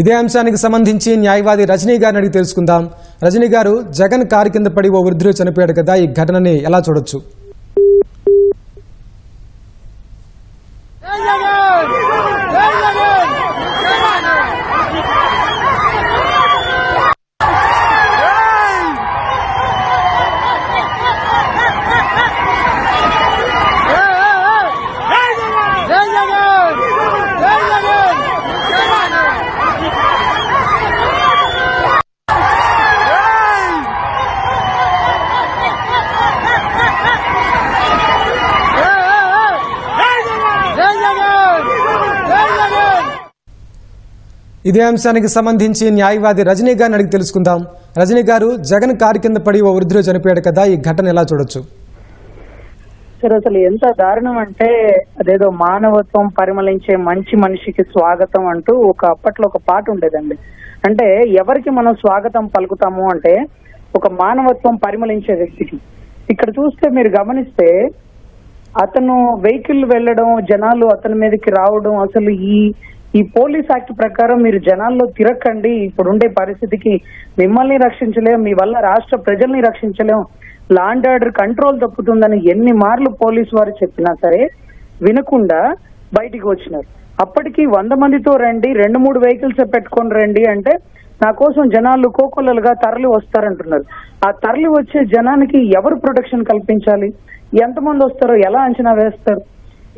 ఇదే అంశానికి సంబంధించి న్యాయవాది రజనీ గారిని అడిగి తెలుసుకుందాం. రజనీ గారు, జగన్ కారు కింద పడి ఓ వృద్ధుడు చనిపోయాడు కదా, ఈ ఘటనని ఎలా చూడొచ్చు? ఇదే అంశానికి సంబంధించి న్యాయవాది రజనీ గారిని అడిగి తెలుసుకుందాం. రజనీ గారు, జగన్ కారు కింద పడి ఓ వృద్ధుడు చనిపోయాడు కదా, ఈ ఘటన ఎలా చూడొచ్చు? సార్, అసలు ఎంత దారుణం అంటే అదేదో మానవత్వం పరిమళించే మంచి మనిషికి స్వాగతం అంటూ అప్పట్లో ఒక పాట ఉండేదండి. అంటే ఎవరికి మనం స్వాగతం పలుకుతాము అంటే ఒక మానవత్వం పరిమళించే వ్యక్తికి. ఇక్కడ చూస్తే మీరు గమనిస్తే అతను వెహికల్ వెళ్ళడం, జనాలు అతని మీదకి రావడం, అసలు ఈ పోలీస్ యాక్ట్ ప్రకారం మీరు జనాల్లో తిరగకండి, ఇప్పుడుండే పరిస్థితికి మిమ్మల్ని రక్షించలేం, మీ వల్ల రాష్ట్ర ప్రజల్ని రక్షించలేం, లా అండ్ ఆర్డర్ కంట్రోల్ తప్పుతుందని ఎన్ని మార్లు పోలీసు వారు చెప్పినా సరే వినకుండా బయటికి వచ్చినారు. అప్పటికి 100 మందితో రండి, 2-3 వెహికల్స్ పెట్టుకొని రండి అంటే నా కోసం జనాలు కోకొల్లలుగా తరలి వస్తారంటున్నారు. ఆ తరలి వచ్చే జనానికి ఎవరు ప్రొటెక్షన్ కల్పించాలి? ఎంతమంది వస్తారో ఎలా అంచనా వేస్తారు?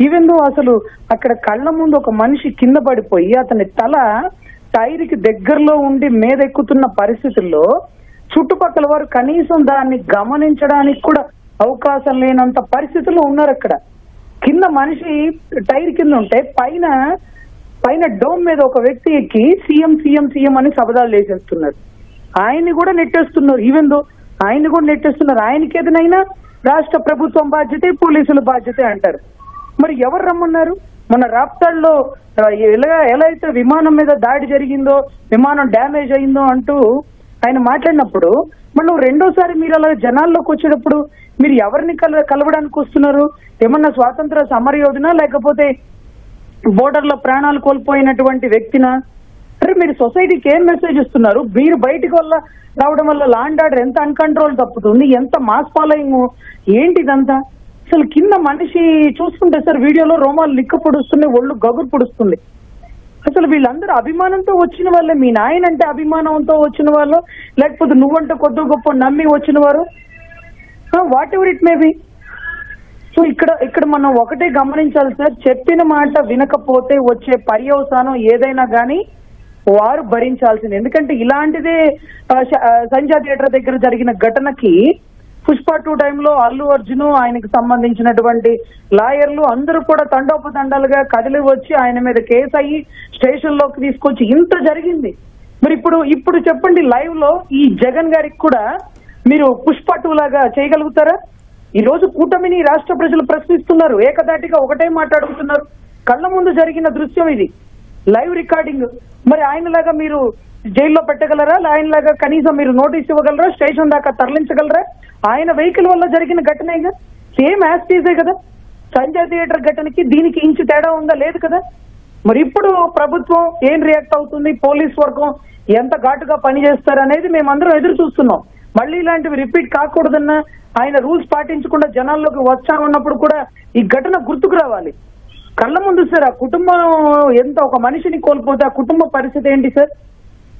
ఈవెన్ దో అసలు అక్కడ కళ్ళ ముందు ఒక మనిషి కింద పడిపోయి అతని తల టైర్ కి దగ్గరలో ఉండి మీదెక్కుతున్న పరిస్థితుల్లో చుట్టుపక్కల వారు కనీసం దాన్ని గమనించడానికి కూడా అవకాశం లేనంత పరిస్థితుల్లో ఉన్నారు. అక్కడ కింద మనిషి టైర్ కింద ఉంటే పైన డోమ్ మీద ఒక వ్యక్తి ఎక్కి సీఎం సీఎం సీఎం అని శబదాలు చేసేస్తున్నారు. ఆయన్ని కూడా నెట్టేస్తున్నారు. ఈవెన్ దో ఆయన్ని కూడా నెట్టేస్తున్నారు. ఆయనకి ఏదైనా రాష్ట్ర ప్రభుత్వం బాధ్యతే, పోలీసుల బాధ్యతే అంటారు. మరి ఎవరు రమ్మన్నారు? మన రాప్తాడ్లో ఎలా అయితే విమానం మీద దాడి జరిగిందో, విమానం డ్యామేజ్ అయిందో అంటూ ఆయన మాట్లాడినప్పుడు మనం రెండోసారి మీరు అలా జనాల్లోకి వచ్చేటప్పుడు మీరు ఎవరిని కలవడానికి వస్తున్నారు? ఏమన్నా స్వాతంత్ర సమరయోధన, లేకపోతే బోర్డర్ లో ప్రాణాలు కోల్పోయినటువంటి వ్యక్తినా? అంటే మీరు సొసైటీకి ఏం మెసేజ్ ఇస్తున్నారు? మీరు బయటికి రావడం వల్ల లా అండ్ ఆర్డర్ ఎంత అన్కంట్రోల్ తప్పుతుంది, ఎంత మాస్ ఫాలోయింగ్, ఏంటి ఇదంతా? అసలు కింద మనిషి చూస్తుంటే సార్ వీడియోలో రోమాలు లిక్క పొడుస్తున్నాయి, ఒళ్ళు గగురు పొడుస్తుంది. అసలు వీళ్ళందరూ అభిమానంతో వచ్చిన వాళ్ళే. మీ నాయన అంటే అభిమానంతో వచ్చిన వాళ్ళు, లేకపోతే నువ్వంటే కొద్ది గొప్ప నమ్మి వచ్చిన వారు, what ever it may be. So ఇక్కడ మనం ఒకటే గమనించాలి సార్, చెప్పిన మాట వినకపోతే వచ్చే పర్యవసానం ఏదైనా కానీ వారు భరించాల్సింది. ఎందుకంటే ఇలాంటిదే సంజయ్ థియేటర్ దగ్గర జరిగిన ఘటనకి పుష్ప 2 టైంలో అల్లు అర్జున్, ఆయనకు సంబంధించినటువంటి లాయర్లు అందరూ కూడా తండోపతండాలుగా కదిలి వచ్చి ఆయన మీద కేసు అయ్యి స్టేషన్ లోకి తీసుకొచ్చి ఇంత జరిగింది. మరి ఇప్పుడు చెప్పండి, లైవ్ లో ఈ జగన్ గారికి కూడా మీరు పుష్ప 2 లాగా చేయగలుగుతారా? ఈ రోజు కూటమిని రాష్ట్ర ప్రజలు ప్రశ్నిస్తున్నారు, ఏకదాటిగా ఒకటే మాట్లాడుతున్నారు. కళ్ళ ముందు జరిగిన దృశ్యం ఇది, లైవ్ రికార్డింగ్. మరి ఆయనలాగా మీరు జైల్లో పెట్టగలరా? ఆయనలాగా కనీసం మీరు నోటీస్ ఇవ్వగలరా? స్టేషన్ దాకా తరలించగలరా? ఆయన వెహికల్ వల్ల జరిగిన ఘటనేగా, సేమ్ యాస్టీజే కదా. సంజయ్ థియేటర్ ఘటనకి దీనికి ఇంచు తేడా ఉందా? లేదు కదా. మరి ఇప్పుడు ప్రభుత్వం ఏం రియాక్ట్ అవుతుంది, పోలీస్ వర్గం ఎంత ఘాటుగా పనిచేస్తారు అనేది మేమందరం ఎదురు చూస్తున్నాం. మళ్ళీ ఇలాంటివి రిపీట్ కాకూడదన్నా, ఆయన రూల్స్ పాటించకుండా జనాల్లోకి వచ్చామన్నప్పుడు కూడా ఈ ఘటన గుర్తుకు రావాలి. కళ్ళ ముందు సార్ ఆ కుటుంబం ఎంత, ఒక మనిషిని కోల్పోతే ఆ కుటుంబ పరిస్థితి ఏంటి సార్?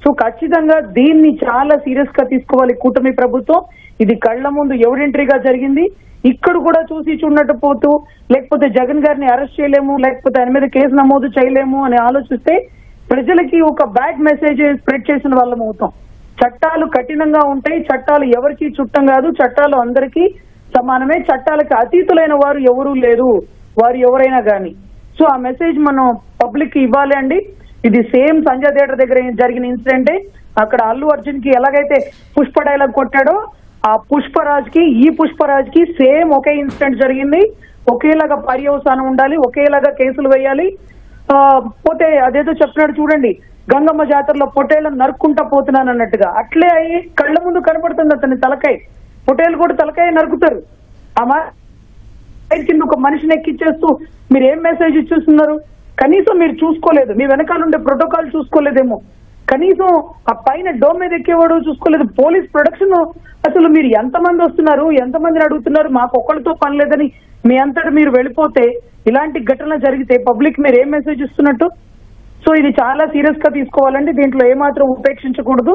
సో ఖచ్చితంగా దీన్ని చాలా సీరియస్ గా తీసుకోవాలి కూటమి ప్రభుత్వం. ఇది కళ్ల ముందు ఎవిడెంటరీగా జరిగింది. ఇక్కడ కూడా చూసి చూడనట్టు పోతూ, లేకపోతే జగన్ గారిని అరెస్ట్ చేయలేము, లేకపోతే ఆయన మీద కేసు నమోదు చేయలేము అని ఆలోచిస్తే ప్రజలకి ఒక బ్యాడ్ మెసేజ్ స్ప్రెడ్ చేసిన వాళ్ళం అవుతాం. చట్టాలు కఠినంగా ఉంటాయి, చట్టాలు ఎవరికి చుట్టం కాదు, చట్టాలు అందరికీ సమానమే, చట్టాలకి అతీతులైన వారు ఎవరూ లేరు, వారు ఎవరైనా కానీ. సో ఆ మెసేజ్ మనం పబ్లిక్ కి ఇవ్వాలి అండి. ఇది సేమ్ సంజయ్ థియేటర్ దగ్గర జరిగిన ఇన్సిడెంటే. అక్కడ అల్లు అర్జున్ కి ఎలాగైతే పుష్ప డైలాగ్ కొట్టాడో, ఆ పుష్పరాజ్ కి సేమ్ ఒకే ఇన్సిడెంట్ జరిగింది. ఒకేలాగా పర్యవసానం ఉండాలి, ఒకేలాగా కేసులు వేయాలి. పోతే అదేదో చెప్పినాడు చూడండి, గంగమ్మ జాతరలో పొట్టేళ్లను నరుక్కుంటా పోతున్నాను అన్నట్టుగా, అట్లే అయ్యి కళ్ళ ముందు కనపడుతుంది అతని తలకాయ. పొట్టేలు కూడా తలకాయ నరుకుతారు. ఆ కింద ఒక మనిషిని ఎక్కిచ్చేస్తూ మీరు ఏం మెసేజ్ ఇచ్చేస్తున్నారు? కనీసం మీరు చూసుకోలేదు, మీ వెనకాల ఉండే ప్రోటోకాల్ చూసుకోలేదేమో. కనీసం ఆ పైన డోమ్ మీద ఎక్కేవాడు చూసుకోలేదు. పోలీస్ ప్రొడక్షన్ అసలు మీరు ఎంతమంది వస్తున్నారు, ఎంతమందిని అడుగుతున్నారు, మాకు ఒక్కరితో పని లేదని మీ అంతటా మీరు వెళ్ళిపోతే ఇలాంటి ఘటన జరిగితే పబ్లిక్ మీరు ఏం మెసేజ్ ఇస్తున్నట్టు? సో ఇది చాలా సీరియస్ గా తీసుకోవాలండి. దీంట్లో ఏమాత్రం ఉపేక్షించకూడదు.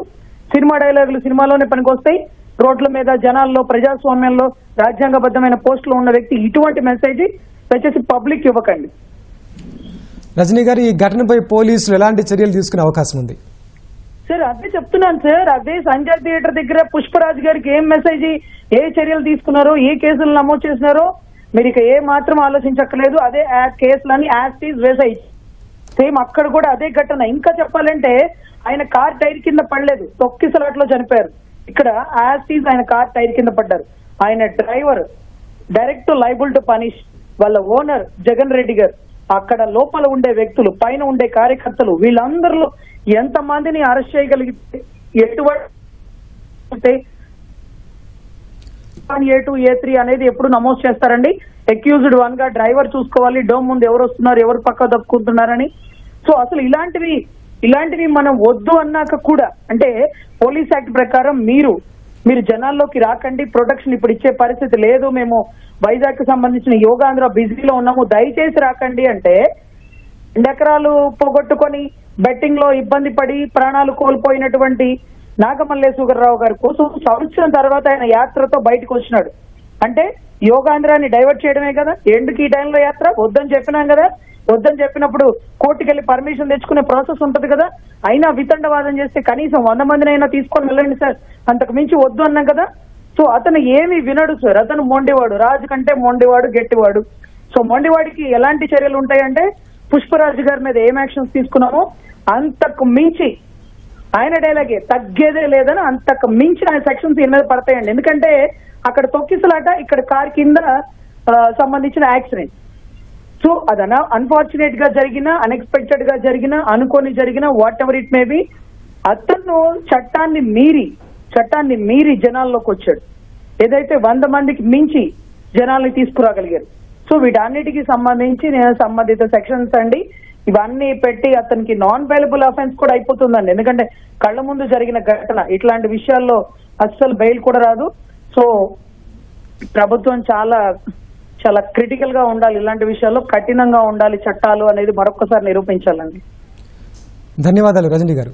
సినిమా డైలాగులు సినిమాలోనే పనికొస్తాయి. రోడ్ల మీద జనాల్లో ప్రజాస్వామ్యంలో రాజ్యాంగబద్ధమైన పోస్టులో ఉన్న వ్యక్తి ఇటువంటి మెసేజ్ దయచేసి పబ్లిక్ ఇవ్వకండి. రజనీ గారు, ఈ ఘటనపై పోలీసులు ఎలాంటి చర్యలు తీసుకునే అవకాశం ఉంది? సార్ అదే చెప్తున్నాను సార్. అదే సంజయ్ థియేటర్ దగ్గర పుష్పరాజ్ గారికి ఏం మెసేజ్, ఏ చర్యలు తీసుకున్నారో, ఏ కేసులు నమోదు చేసినారో మీరు ఇక ఏ మాత్రం ఆలోచించక్కర్లేదు. అదే కేసులని యాజ్ ఈజ్ వేసాయి. సేమ్ అక్కడ కూడా అదే ఘటన. ఇంకా చెప్పాలంటే ఆయన కార్ టైర్ కింద పడలేదు, తొక్కిసలాట్లో చనిపోయారు. ఇక్కడ యాజ్ ఈజ్ ఆయన కార్ టైర్ కింద పడ్డారు. ఆయన driver direct liable to punish. వాళ్ళ ఓనర్ జగన్ రెడ్డి గారు, అక్కడ లోపల ఉండే వ్యక్తులు, పైన ఉండే కార్యకర్తలు, వీళ్ళందరిలో ఎంత మందిని అరెస్ట్ చేయగలిగితే ఎటువంటి A2 A3 అనేది ఎప్పుడు నమోదు చేస్తారండి? అక్యూజ్డ్ 1 గా డ్రైవర్ చూసుకోవాలి, డోమ్ ముందు ఎవరు వస్తున్నారు, ఎవరు పక్క తప్పుకుంటున్నారని. సో అసలు ఇలాంటివి మనం వద్దు అన్నాక కూడా, అంటే పోలీస్ యాక్ట్ ప్రకారం మీరు జనాల్లోకి రాకండి, ప్రొటెక్షన్ ఇప్పుడు ఇచ్చే పరిస్థితి లేదు, మేము వైజాగ్ కి సంబంధించిన యోగాంధ్ర బిజీలో ఉన్నాము, దయచేసి రాకండి అంటే 2 ఎకరాలు పోగొట్టుకొని బెట్టింగ్ లో ఇబ్బంది పడి ప్రాణాలు కోల్పోయినటువంటి నాగమల్లేశ్వరరావు గారి కోసం సంవత్సరం తర్వాత ఆయన యాత్రతో బయటకు వచ్చినాడు. అంటే యోగాంధ్రాన్ని డైవర్ట్ చేయడమే కదా. ఎందుకు ఈ టైంలో యాత్ర? వద్దని చెప్పినాం కదా. వద్దని చెప్పినప్పుడు కోర్టుకెళ్లి పర్మిషన్ తెచ్చుకునే ప్రాసెస్ ఉంటది కదా. అయినా వితండవాదం చేస్తే కనీసం 100 మందినైనా తీసుకొని వెళ్ళండి సార్, అంతకు మించి వద్దు అన్నాం కదా. సో అతను ఏమి వినడు సార్. అతను మొండివాడు, రాజు కంటే మొండివాడు, గట్టివాడు. సో మొండివాడికి ఎలాంటి చర్యలు ఉంటాయంటే, పుష్పరాజు గారి మీద ఏం యాక్షన్స్ తీసుకున్నామో అంతకు మించి, ఆయన డైలాగే తగ్గేదే లేదని అంతకు మించి ఆయన సెక్షన్స్ ఈయన మీద పడతాయండి. ఎందుకంటే అక్కడ తొక్కిసలాట, ఇక్కడ కార్ కింద సంబంధించిన యాక్సిడెంట్. సో అది అన్ఫార్చునేట్ గా జరిగినా, అన్ఎక్స్పెక్టెడ్ గా జరిగినా, అనుకోని జరిగినా, what ever it may be, అతను చట్టాన్ని మీరి జనాల్లోకి వచ్చాడు. ఏదైతే 100 మందికి మించి జనాల్ని తీసుకురాగలిగారు. సో వీటన్నిటికీ సంబంధించి నేను సంబంధిత సెక్షన్స్ అండి ఇవన్నీ పెట్టి అతనికి నాన్ బెయిలబుల్ అఫెన్స్ కూడా అయిపోతుందండి. ఎందుకంటే కళ్ళ ముందు జరిగిన ఘటన, ఇట్లాంటి విషయాల్లో అస్సలు బెయిల్ కూడా రాదు. సో ప్రభుత్వం చాలా క్రిటికల్ గా ఉండాలి, ఇలాంటి విషయాల్లో కఠినంగా ఉండాలి చట్టాలు అనేది మరొకసారి నిరూపించాలండి. ధన్యవాదాలు రజనీ గారు.